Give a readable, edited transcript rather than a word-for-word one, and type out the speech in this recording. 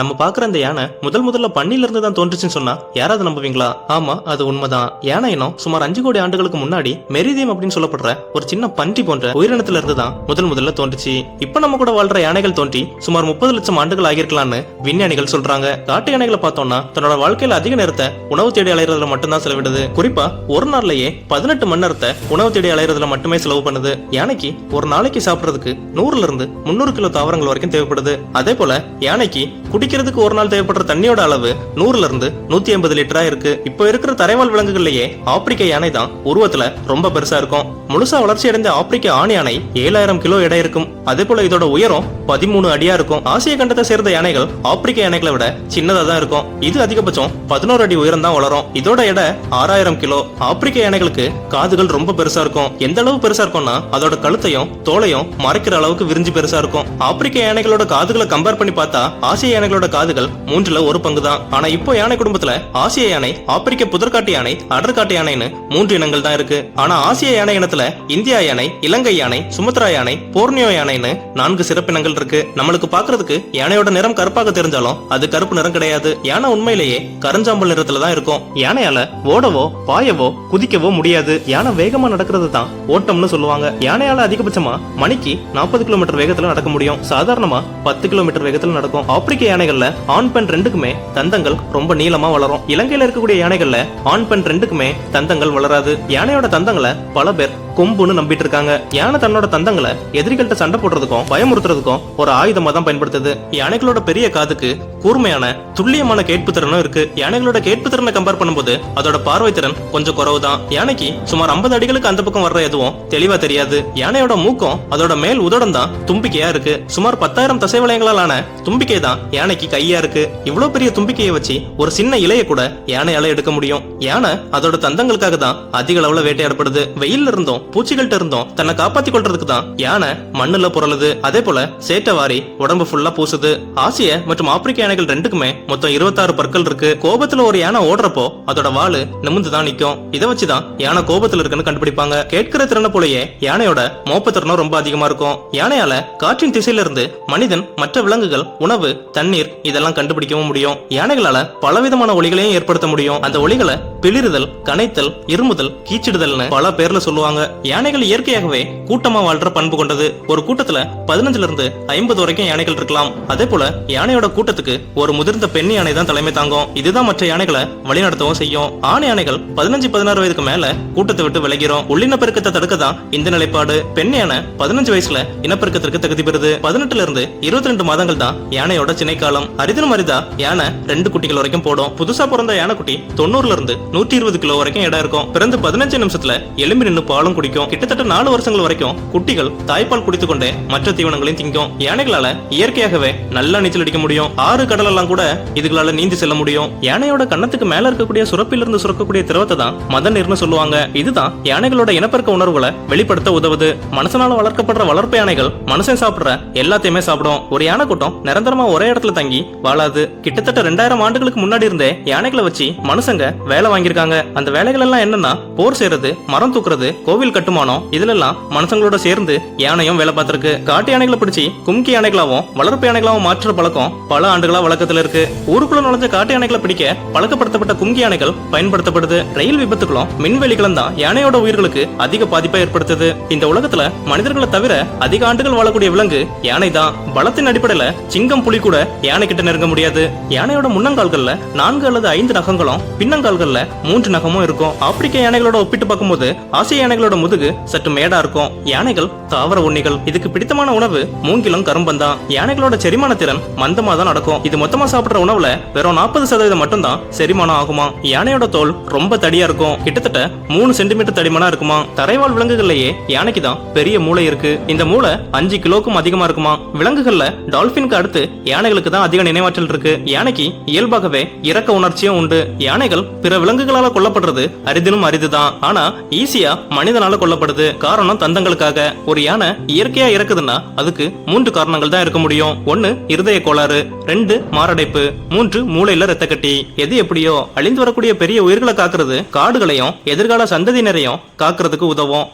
நம்ம பாக்குற அந்த யானை முதல்ல பண்ணில இருந்து தான் தோன்றுச்சுன்னு சொன்னா யாராவது நம்புவீங்களா? ஆமா, அது உண்மைதான். யானை இனம் சுமார் 5 கோடி ஆண்டுகளுக்கு முன்னாடி மெரிதியம் அப்படின்னு சொல்லப்படுற ஒரு சின்ன பன்றி போன்ற உயிரினத்துல இருந்து தான் முதல்ல தோன்றுச்சு. இப்ப நம்ம கூட வாழ்ற யானைகள் தோன்றி சுமார் 30 லட்சம் ஆண்டுகள் ஆகியிருக்கலாம்னு விஞ்ஞானிகள் சொல்றாங்க. காட்டு யானைகளை பார்த்தோம்னா தன்னோட வாழ்க்கையில அதிக நேரத்தை உணவு தேடி அலையறதுல மட்டும்தான் செலவிடுது. குறிப்பா ஒரு நாள்லயே 18 மணி நேரத்தை உணவு தேடி அலையறதுல மட்டுமே செலவு பண்ணுது. யானைக்கு ஒரு நாளைக்கு சாப்பிடுறதுக்கு 100 இருந்து 300 கிலோ தாவரங்கள் வரைக்கும் தேவைப்படுது. அதே போல யானைக்கு குடிக்கிறதுக்கு ஒரு நாள் தேவைப்படுற தண்ணியோட அளவு 100 இருந்து 150 லிட்டரா இருக்கு. இப்ப இருக்கிற தரைவாழ் விலங்குகள்லயே ஆப்பிரிக்க யானை தான் உருவத்துல ரொம்ப பெருசா இருக்கும். முழுசா வளர்ச்சி அடைந்த ஆப்பிரிக்க ஆண் யானை 7000 கிலோ எடை இருக்கும். அதே போல இதோட உயரம் 13 அடியா இருக்கும். ஆசிய கண்டத்தை சேர்ந்த யானைகள் ஆப்பிரிக்க யானைகளை விட சின்னதா தான் இருக்கும். இது அதிகபட்சம் 11 அடி உயரம் தான் வளரும். இதோட எடை 6000 கிலோ. ஆப்பிரிக்க யானைகளுக்கு காதுகள் ரொம்ப பெருசா இருக்கும். எந்த அளவு பெருசா இருக்கும்னா அதோட கழுத்தையும் தோலையும் மறைக்கிற அளவுக்கு விரிஞ்சு பெருசா இருக்கும். ஆப்பிரிக்க யானைகளோட காதுகளை கம்பேர் பண்ணி பார்த்தா ஆசிய யானைகளோட காதுகள் 3ல் 1 பங்கு தான். ஆனா இப்போ யானை குடும்பத்துல ஆசிய யானை, ஆப்பிரிக்க புதர்காட்டு யானை, அடர்காட்டு யானைன்னு 3 இனங்கள் தான் இருக்கு. ஆனா ஆசிய யானை இனத்துல இந்தியா யானை, இலங்கை யானை, சுமத்ரா யானை, போர்னியோ யானைன்னு 4 சிறப்பினங்கள் இருக்கு. நம்மளுக்கு பாக்குறதுக்கு யானையோட நிறம் கருப்பாக தெரிஞ்சாலும் அது கருப்பு நிறம் கிடையாது. யானை உண்மையிலேயே கருஞ்சாம்பல் நிறத்துல தான் இருக்கும். யானையால ஓடவோ பாயவோ குதிக்கவோ முடியாது. யானை வேகமா நடக்கிறது தான் ஓட்டம்னு சொல்லுவாங்க. யானையால அதிகபட்சமா மணிக்கு 40 கிலோமீட்டர் வேகத்துல நடக்க முடியும். சாதாரணமா 10 கிலோமீட்டர் வேகத்துல நடக்கும். ஆப்பிரிக்க யானைகள்ல ஆண் பெண் ரெண்டுக்குமே தந்தங்கள் ரொம்ப நீளமா வளரும். இலங்கையில இருக்கக்கூடிய யானைகள்ல ஆண் பெண் ரெண்டுக்குமே தந்தங்கள் வளராது. யானையோட தந்தங்களை பல பேர் கொம்புன்னு நம்பிட்டு இருக்காங்க. யானை தன்னோட தந்தங்களை எதிரிகள்கிட்ட சண்டை போடுறதுக்கும் பயமுறுத்துறதுக்கும் ஒரு ஆயுதமா தான் பயன்படுத்துது. யானைகளோட பெரிய காதுக்கு கூர்மையான துல்லியமான கேட்பு திறனும் இருக்கு. யானைகளோட கேட்பு திறனை கம்பேர் பண்ணும்போது அதோட பார்வை திறன் கொஞ்சம் குறவுதான். யானைக்கு சுமார் 50 அடிகளுக்கு அந்த பக்கம் வர்ற எதுவும் தெளிவா தெரியாது. யானையோட மூக்கம் அதோட மேல் உதடம் தான் தும்பிக்கையா இருக்கு. சுமார் 10,000 தசைவளையங்களாலான தும்பிக்கை தான் யானைக்கு கையா இருக்கு. இவ்வளவு பெரிய தும்பிக்கையை வச்சு ஒரு சின்ன இலைய கூட யானையால எடுக்க முடியும். யானை அதோட தந்தங்களுக்காக தான் அதிக அளவுல வேட்டையாடப்படுது. வெயில்ல இருந்தும் பூச்சிகள்ட்ட இருந்தும் தன்னை காப்பாத்தி கொள்றதுக்கு தான் யானை மண்ணுல புரளுது. அதே போல சேட்டை வாரி உடம்பு ஃபுல்லா பூசுது. ஆசிய மற்றும் ஆப்பிரிக்க யானைகள் ரெண்டுக்குமே மொத்தம் 26 பற்கள் இருக்கு. கோபத்துல ஒரு யானை ஓடுறப்போ அதோட வாலு நிமிந்துதான் நிக்கும். இதை வச்சுதான் யானை கோபத்துல இருக்குன்னு கண்டுபிடிப்பாங்க. கேட்கிற திறனை போலயே யானையோட மோப்ப திறனும் ரொம்ப அதிகமா இருக்கும். யானையால காற்றின் திசையில இருந்து மனிதன், மற்ற விலங்குகள், உணவு, தண்ணீர் இதெல்லாம் கண்டுபிடிக்கவும் முடியும். யானைகளால பலவிதமான ஒலிகளையும் ஏற்படுத்த முடியும். அந்த ஒலிகளை பிளிறுதல், கனைத்தல், இருமுதல், கீச்சிடுதல்னு பல பேர்ல சொல்லுவாங்க. யானைகள் இயற்கையாகவே கூட்டமா வாழ்ற பண்பு கொண்டது. ஒரு கூட்டத்துல 15 இருந்து 50 வரைக்கும் யானைகள் இருக்கலாம். அதே போல யானையோட கூட்டத்துக்கு ஒரு முதிர்ந்த பெண் யானை தான் தலைமை தாங்கும். இதுதான் மற்ற யானைகளை வழிநடத்தவும் செய்யும். ஆண் யானைகள் 15-16 வயதுக்கு மேல கூட்டத்தை விட்டு விலகிறோம். உள்ளினப்பெருக்கத்தை தடுக்க தான் இந்த நிலைப்பாடு. பெண் யானை 15 வயசுல இனப்பெருக்கத்திற்கு தகுதி பெறுது. 18 இருந்து 22 மாதங்கள் தான் யானையோட சினை காலம். அரிதிலும் அரிதா யானை 2 குட்டிகள் வரைக்கும் போடும். புதுசா பிறந்த யானைக்குட்டி 90 இருந்து 120 கிலோ வரைக்கும் இடம் இருக்கும். பிறந்து 15 நிமிஷத்துல எலும்பி நின்று பாலும் குடிக்கும். கிட்டத்தட்ட 4 வருஷங்கள் வரைக்கும் குட்டிகள் தாய்ப்பால் குடித்துக் கொண்டே மற்ற தீவனங்களையும் திங்கும். யானைகளால இயற்கையாகவே நல்லா நீச்சல் அடிக்க முடியும். ஆறு கடல் எல்லாம் கூட இதுகளால நீந்தி செல்ல முடியும். யானையோட கண்ணத்துக்கு மேல இருக்கக்கூடிய சுரப்பிலிருந்து சுரக்கக்கூடிய திரவத்தை தான் மத நீர்னு சொல்லுவாங்க. இதுதான் யானைகளோட இனப்பெருக்க உணர்வுகளை வெளிப்படுத்த உதவுது. மனுஷனால வளர்க்கப்படுற வளர்ப்பு யானைகள் மனுஷன் சாப்பிடுற எல்லாத்தையுமே சாப்பிடும். ஒரு யானை கூட்டம் நிரந்தரமா ஒரே இடத்துல தங்கி வாழாது. கிட்டத்தட்ட 2000 ஆண்டுகளுக்கு முன்னாடி இருந்தே யானைகளை வச்சு மனுஷங்க வேலை வாங்கியிருக்காங்க. அந்த வேலைகள் எல்லாம் என்னன்னா போர் செய்யறது, மரம் தூக்குறது, கோவில் கட்டுமானம், இதுல எல்லாம் மனுஷங்களோட சேர்ந்து யானையும் வேலை பார்த்திருக்கு. காட்டு யானைகளை பிடிச்சி கும்கி யானைகளாவும் வளர்ப்பு யானைகளாவும் மாற்றுற பழக்கம் பல ஆண்டுகளா வழக்கத்துல இருக்கு. ஊருக்குள்ள நுழைஞ்ச காட்டு யானைகளை பிடிக்க பழக்கப்படுத்தப்பட்ட கும்கி யானைகள் பயன்படுத்தப்படுது. ரயில் விபத்துகளும் மின்வெளிகளும் தான் யானையோட உயிர்களுக்கு அதிக பாதிப்பை ஏற்படுத்துது. இந்த உலகத்துல மனிதர்களை தவிர அதிக ஆண்டுகள் வாழக்கூடிய விலங்கு யானை தான். பலத்தின் அடிப்படையில சிங்கம், புலி கூட யானை கிட்ட நெருங்க முடியாது. யானையோட முன்னங்கால்கள்ல 4 அல்லது 5 நகங்களும் பின்னங்கால்கள்ல 3 நகமும் இருக்கும். ஆப்பிரிக்க யானைகளோட ஒப்பிட்டு பார்க்கும்போது ஆசிய யானைகளோட முதுகு சற்று மேடா இருக்கும். யானைகள் தாவர உண்ணிகள். இதுக்கு பிடித்தமான உணவு மூங்கிலும் கரும்பந்தான். யானைகளோட செரிமான திறன் மந்தமா தான் நடக்கும். இது மொத்தமா சாப்பிடுற உணவுல வெறும் 40% மட்டும் தான் செரிமானம் ஆகுமா. யானையோட தோல் ரொம்ப தடியா இருக்கும். கிட்டத்தட்ட 3 சென்டிமீட்டர் தடிமனா இருக்குமா. தரைவாழ் விலங்குகள்லயே யானைக்கு தான் பெரிய மூளை இருக்கு. இந்த மூளை 5 கிலோக்கும் அதிகமா இருக்குமா. விலங்குகள்ல டால்பினுக்கு அடுத்து யானைகளுக்கு தான் அதிக நினைவாற்றல் இருக்கு. யானைக்கு இயல்பாகவே இரக்க உணர்ச்சியும் உண்டு. யானைகள் பிற விலங்குகளால கொல்லப்படுறது அரிதிலும் அரிதுதான். ஆனா ஈஸியா மனிதனால கொல்லப்படுது. காரணம் தந்தங்களுக்காக. ஒரு யானை இயற்கையா இறக்குதுன்னா அதுக்கு 3 காரணங்கள் தான் இருக்க முடியும். 1 இருதய கோளாறு, 2 மாரடைப்பு, 3 மூளையில ரத்த கட்டி. எது எப்படியோ அழிந்து வரக்கூடிய பெரிய உயிர்களை காக்குறது காடுகளையும் எதிர்கால சந்ததியினரையும் காக்குறதுக்கு உதவும்.